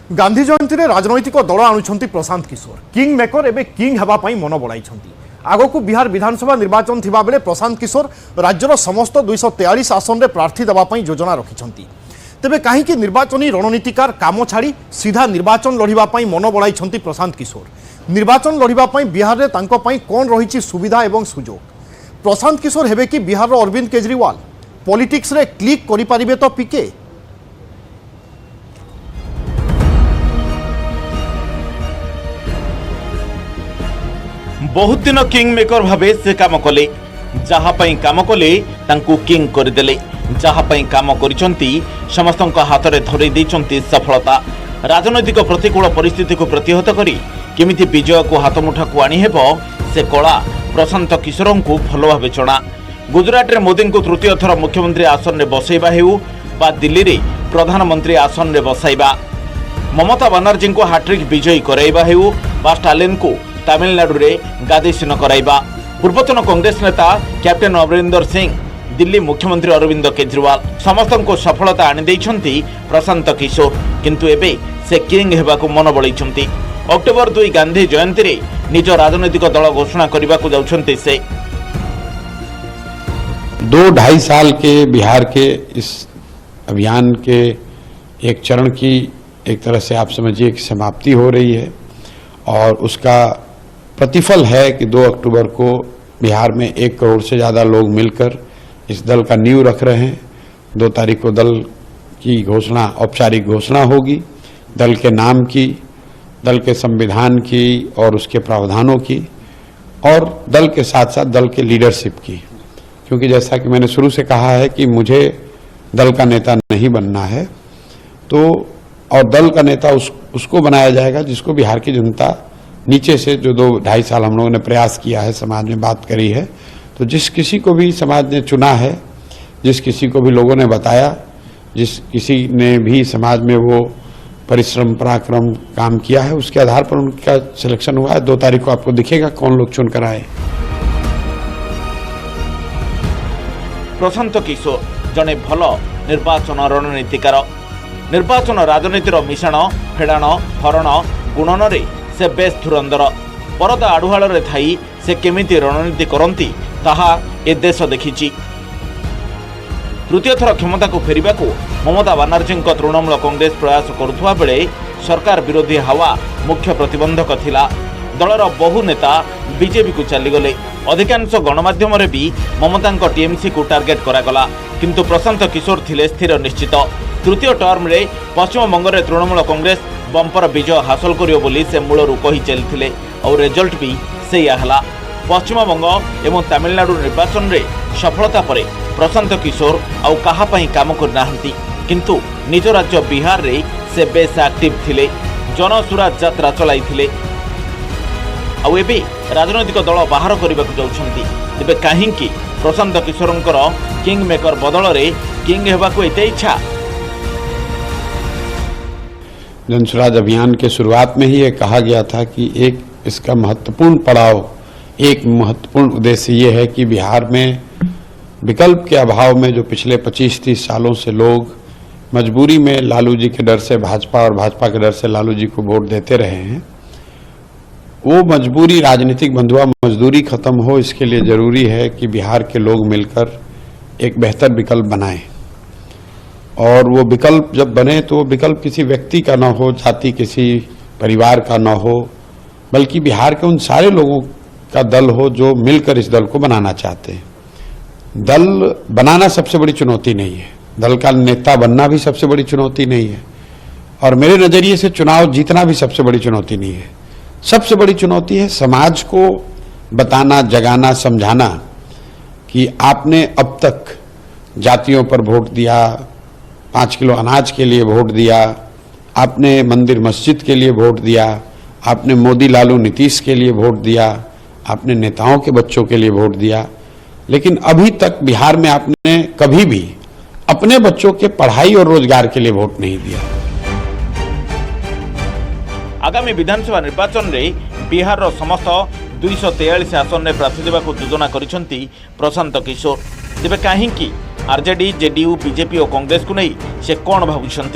गांधी जयंती में राजनैतिक दल आणुंट प्रशांत किशोर किंग मेकर एवं किंग होगापाई मन बढ़ाई आगक बिहार विधानसभा निर्वाचन थिबा बेले प्रशांत किशोर राज्यर समस्त 243 आसन में प्रार्थी देवाई योजना रखिंट तेबे कहीं निर्वाचनी रणनीतिकार काम छाड़ी सीधा निर्वाचन लड़ाई मन बढ़ाई प्रशांत किशोर निर्वाचन लड़ाई बिहार में कौन रही सुविधा और सुजोग प्रशांत किशोर हेबे कि बिहार अरविंद केजरीवाल पॉलिटिक्स रे क्लिक करि पारिबे तो पीके बहुत दिन किंग मेकर भावे से काम कले जहाँ काम कले तांकू किंग करदेले जहाँ काम करिसंती समस्तक हाथ में धरई देइसंती सफलता राजनैतिक प्रतिकूल परिस्थिति को प्रतिहत करी केमिति विजय को हाथ मुठा को आनी हेबो से कला प्रशांत किशोर को भल भाव जणा गुजरात में मोदी को तृतीय थर मुख्यमंत्री आसन में बसैबा हेउ बा दिल्ली रे प्रधानमंत्री आसन में बसाइबा ममता बनर्जी को हाट्रिक विजयी कराइबा हेउ बा स्टालिन को तमिलनाडु रे गादीसीन कराइबा पूर्वतन कांग्रेस नेता कैप्टेन अमरिंदर सिंह दिल्ली मुख्यमंत्री अरविंद केजरीवाल समस्त को सफलता आनी देइछंती प्रशांत किशोर किंतु एबे से किंग हेबाकु मन बळैछंती अक्टोबर 2 गांधी जयंती रे निज राजनैतिक दल घोषणा करने को जाउछंती से 2-2.5 साल के बिहार के इस अभियान के एक चरण की एक तरह से आप समझिए कि समाप्ति हो रही है और उसका प्रतिफल है कि 2 अक्टूबर को बिहार में 1 करोड़ से ज़्यादा लोग मिलकर इस दल का नींव रख रहे हैं। 2 तारीख को दल की घोषणा औपचारिक घोषणा होगी दल के नाम की, दल के संविधान की और उसके प्रावधानों की और दल के साथ साथ दल के लीडरशिप की, क्योंकि जैसा कि मैंने शुरू से कहा है कि मुझे दल का नेता नहीं बनना है तो और दल का नेता उसको बनाया जाएगा जिसको बिहार की जनता नीचे से जो 2-2.5 साल हम लोगों ने प्रयास किया है, समाज में बात करी है, तो जिस किसी को भी समाज ने चुना है, जिस किसी को भी लोगों ने बताया, जिस किसी ने भी समाज में वो परिश्रम पराक्रम काम किया है, उसके आधार पर उनका सिलेक्शन हुआ है। 2 तारीख को आपको दिखेगा कौन लोग चुनकर आए। प्रशांत किशोर जने भल निर्वाचन रणनीतिकार निर्वाचन राजनीतिर मिश्रण फेड़ाण हरण गुणन रे से बेस धुरंधर परदा आढ़ुआल रे थाई से केमिति रणनीति करती ताहा ए देश देखिछि। तृतीय थर क्षमता को फेरिबा को ममता बनर्जी तृणमूल कांग्रेस प्रयास करुवा बेले सरकार विरोधी हावा मुख्य प्रतिबंधक थिला। दलर बहु नेता बीजेपी को चलीगले अधिकांश गणमाध्यम भी ममता टीएमसी को टार्गेट करागला किंतु प्रशांत किशोर थिले स्थिर निश्चित तृतीय टर्म रे पश्चिम बंग में तृणमूल कांग्रेस बंपर विजय हासिल करियो बोली से मूलरू कही चलथिले और रिजल्ट भी सेया हला। पश्चिम बंग एवं तमिलनाडु निर्वाचन रे सफलता परे प्रशांत किशोर आउ कहा पई काम करनाहंती किंतु निज राज्य बिहार रे से बेस एक्टिव थिले जनसुराज यात्रा चलाइथिले आउ एबे राजनैतिक दल बाहर करने को जाउछंती। तेबे काहेकि प्रशांत किशोरंकर किंग मेकर बदल रे किंग हेबाको एते इच्छा। जनसुराज अभियान के शुरुआत में ही ये कहा गया था कि एक इसका महत्वपूर्ण पड़ाव, एक महत्वपूर्ण उद्देश्य ये है कि बिहार में विकल्प के अभाव में जो पिछले 25-30 सालों से लोग मजबूरी में लालू जी के डर से भाजपा और भाजपा के डर से लालू जी को वोट देते रहे हैं, वो मजबूरी राजनीतिक बंधुआ मजदूरी खत्म हो। इसके लिए जरूरी है कि बिहार के लोग मिलकर एक बेहतर विकल्प बनाएं और वो विकल्प जब बने तो वो विकल्प किसी व्यक्ति का ना हो, जाति किसी परिवार का ना हो, बल्कि बिहार के उन सारे लोगों का दल हो जो मिलकर इस दल को बनाना चाहते हैं। दल बनाना सबसे बड़ी चुनौती नहीं है, दल का नेता बनना भी सबसे बड़ी चुनौती नहीं है और मेरे नजरिए से चुनाव जीतना भी सबसे बड़ी चुनौती नहीं है। सबसे बड़ी चुनौती है समाज को बताना, जगाना, समझाना कि आपने अब तक जातियों पर वोट दिया, 5 किलो अनाज के लिए वोट दिया, आपने मंदिर मस्जिद के लिए वोट दिया, आपने मोदी लालू नीतीश के लिए वोट दिया, आपने नेताओं के बच्चों के लिए वोट दिया, लेकिन अभी तक बिहार में आपने कभी भी अपने बच्चों के पढ़ाई और रोजगार के लिए वोट नहीं दिया। आगामी विधानसभा निर्वाचन में बिहार समस्त 243 आसन में प्रार्थी देवा योजना करिसंती प्रशांत किशोर। तेबे काहेकि आरजेडी, जेडीयू, बीजेपी और कांग्रेस को नहीं से कौन भावुंट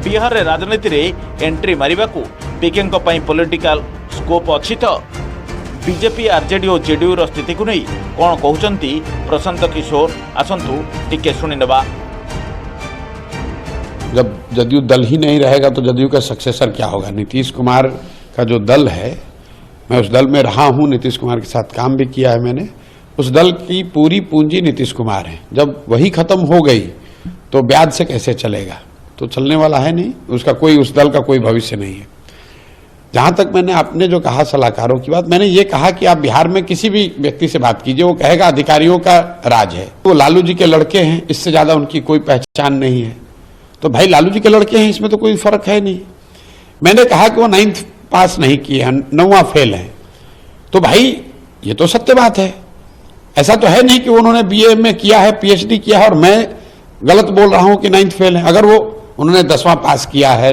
बिहार रे राजनीति रे एंट्री मारिबाकू पीके पॉलिटिकल स्कोप अछि तो बीजेपी आरजेडी और जेडीयू रो स्थिति को नहीं कौन कहते प्रशांत किशोर आसंतु टिके सुनी नवा। जब जदयू दल ही नहीं रहेगा तो जदयू का सक्सेसर क्या होगा? नीतीश कुमार का जो दल है, मैं उस दल में रहा हूं, नीतीश कुमार के साथ काम भी किया है मैंने। उस दल की पूरी पूंजी नीतीश कुमार है। जब वही खत्म हो गई तो ब्याज से कैसे चलेगा? तो चलने वाला है नहीं, उसका कोई, उस दल का कोई भविष्य नहीं है। जहां तक मैंने आपने जो कहा सलाहकारों की बात, मैंने ये कहा कि आप बिहार में किसी भी व्यक्ति से बात कीजिए, वो कहेगा अधिकारियों का राज है, वो लालू जी के लड़के हैं, इससे ज्यादा उनकी कोई पहचान नहीं है। तो भाई लालू जी के लड़के हैं, इसमें तो कोई फर्क है नहीं। मैंने कहा कि वो 9th पास नहीं किए, 9वां फेल है, तो भाई ये तो सत्य बात है। ऐसा तो है नहीं कि उन्होंने बीए में किया है, पीएचडी किया है और मैं गलत बोल रहा हूं कि 9th फेल है। अगर वो उन्होंने 10वां पास किया है,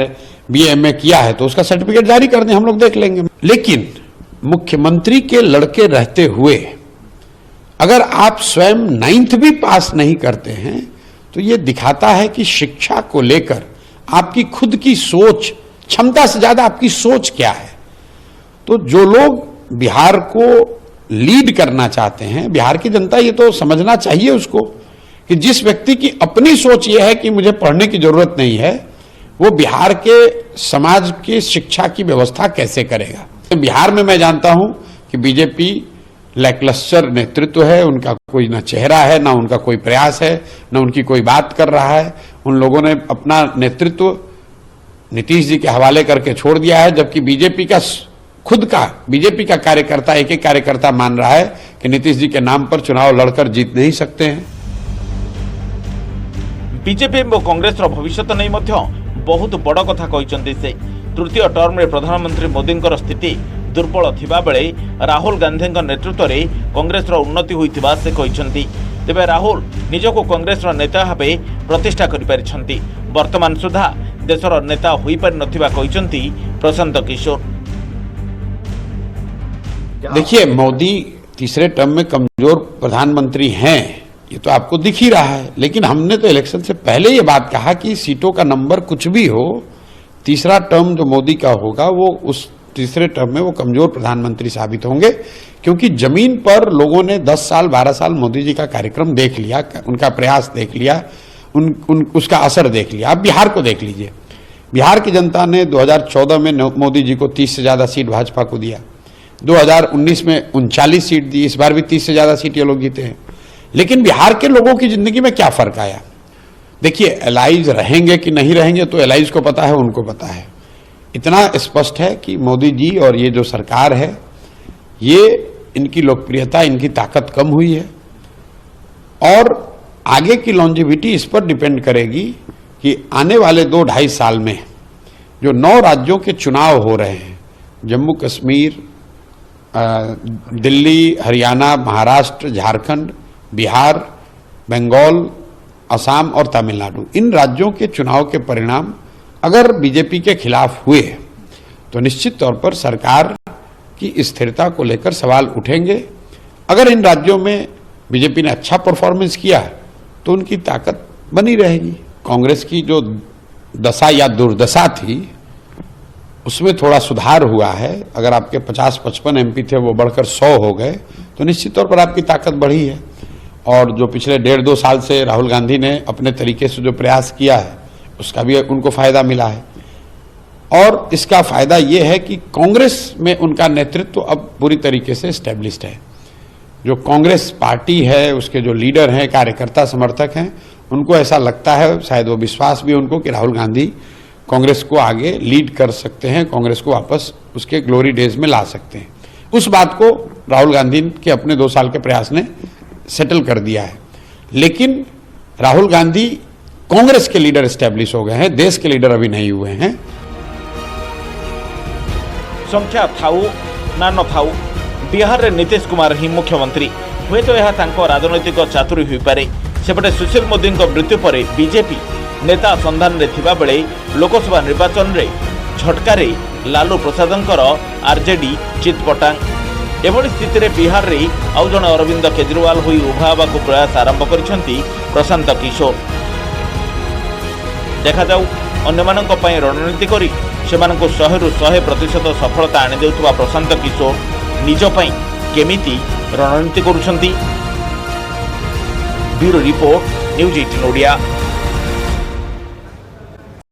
बीए में किया है, तो उसका सर्टिफिकेट जारी कर दें, हम लोग देख लेंगे। लेकिन मुख्यमंत्री के लड़के रहते हुए अगर आप स्वयं 9th भी पास नहीं करते हैं तो ये दिखाता है कि शिक्षा को लेकर आपकी खुद की सोच, क्षमता से ज्यादा आपकी सोच क्या है। तो जो लोग बिहार को लीड करना चाहते हैं, बिहार की जनता ये तो समझना चाहिए उसको कि जिस व्यक्ति की अपनी सोच ये है कि मुझे पढ़ने की जरूरत नहीं है, वो बिहार के समाज की शिक्षा की व्यवस्था कैसे करेगा। बिहार में मैं जानता हूं कि बीजेपी लैकलस्टर नेतृत्व है, उनका कोई ना चेहरा है, ना उनका कोई प्रयास है, ना उनकी कोई बात कर रहा है। उन लोगों ने अपना नेतृत्व नीतीश जी के हवाले करके छोड़ दिया है, जबकि बीजेपी का खुद का बीजेपी का कार्यकर्ता, एक एक कार्यकर्ता मान रहा है कि नीतीश जी के नाम पर चुनाव लड़कर जीत नहीं सकते हैं। बीजेपी और कांग्रेस भविष्य नहीं बहुत बड़ कथा कहते से। तृतीय टर्म में प्रधानमंत्री मोदी स्थिति दुर्बल थिबा बेले राहुल गांधी नेतृत्व में कांग्रेस उन्नति होइतिबा से कहते। तेबे राहुल निजको कांग्रेस नेता भाव प्रतिष्ठा कर पारिछंती। वर्तमान सुधा देशर नेता होई पारि नथिबा कहते प्रशांत किशोर। देखिए, मोदी तीसरे टर्म में कमजोर प्रधानमंत्री हैं, ये तो आपको दिख ही रहा है। लेकिन हमने तो इलेक्शन से पहले ये बात कहा कि सीटों का नंबर कुछ भी हो, तीसरा टर्म जो मोदी का होगा वो उस तीसरे टर्म में वो कमजोर प्रधानमंत्री साबित होंगे, क्योंकि जमीन पर लोगों ने 10 साल 12 साल मोदी जी का कार्यक्रम देख लिया, उनका प्रयास देख लिया, उसका असर देख लिया। आप बिहार को देख लीजिए, बिहार की जनता ने 2014 में मोदी जी को 30 से ज्यादा सीट भाजपा को दिया, 2019 में 39 सीट दी, इस बार भी 30 से ज्यादा सीट ये लोग जीते हैं। लेकिन बिहार के लोगों की जिंदगी में क्या फर्क आया? देखिए, एलाइज रहेंगे कि नहीं रहेंगे तो एलाइज को पता है, उनको पता है। इतना स्पष्ट है कि मोदी जी और ये जो सरकार है, ये इनकी लोकप्रियता, इनकी ताकत कम हुई है और आगे की लॉन्जिविटी इस पर डिपेंड करेगी कि आने वाले 2-2.5 साल में जो 9 राज्यों के चुनाव हो रहे हैं, जम्मू कश्मीर, दिल्ली, हरियाणा, महाराष्ट्र, झारखंड, बिहार, बंगाल, असम और तमिलनाडु, इन राज्यों के चुनाव के परिणाम अगर बीजेपी के खिलाफ हुए तो निश्चित तौर पर सरकार की स्थिरता को लेकर सवाल उठेंगे। अगर इन राज्यों में बीजेपी ने अच्छा परफॉर्मेंस किया तो उनकी ताकत बनी रहेगी। कांग्रेस की जो दशा या दुर्दशा थी उसमें थोड़ा सुधार हुआ है। अगर आपके 50-55 एमपी थे वो बढ़कर 100 हो गए तो निश्चित तौर पर आपकी ताकत बढ़ी है। और जो पिछले 1.5-2 साल से राहुल गांधी ने अपने तरीके से जो प्रयास किया है उसका भी उनको फायदा मिला है। और इसका फायदा ये है कि कांग्रेस में उनका नेतृत्व अब पूरी तरीके से स्टैब्लिश्ड है। जो कांग्रेस पार्टी है, उसके जो लीडर हैं, कार्यकर्ता, समर्थक हैं, उनको ऐसा लगता है, शायद वो विश्वास भी उनको, कि राहुल गांधी कांग्रेस को आगे लीड कर सकते हैं, कांग्रेस को वापस उसके ग्लोरी डेज में ला सकते हैं। उस बात को राहुल गांधी के अपने 2 साल के प्रयास ने सेटल कर दिया है। लेकिन राहुल गांधी कांग्रेस के लीडर एस्टैब्लिश हो गए हैं, देश के लीडर अभी नहीं हुए हैं। संख्या थाऊ ना न थाऊ, बिहार में नीतीश कुमार ही मुख्यमंत्री। हुए तो यह तांको राजनैतिक चातुरी हुई पारे। सेपटे सुशील मोदी मृत्यु पर बीजेपी नेता संधान में थिबा बेले लोकसभा निर्वाचन रे झटकारे लालू प्रसादंकर आरजेडी चितपटांग। एभली स्थिति रे बिहार रे आउ जणे अरविंद केजरीवाल होई उभा हेबाकु प्रयास आरंभ करिसेंती प्रशांत किशोर। देखा जाऊ ଅନ୍ୟମାନଙ୍କ ପାଇଁ ରଣନୀତି କରି ସେମାନଙ୍କୁ 100% ସଫଳତା ଆଣିଦେଉଥିବା ପ୍ରଶାନ୍ତ କିଶୋର ନିଜ ପାଇଁ କେମିତି ରଣନୀତି କରୁଛନ୍ତି? Bureau report, news 18 Odia.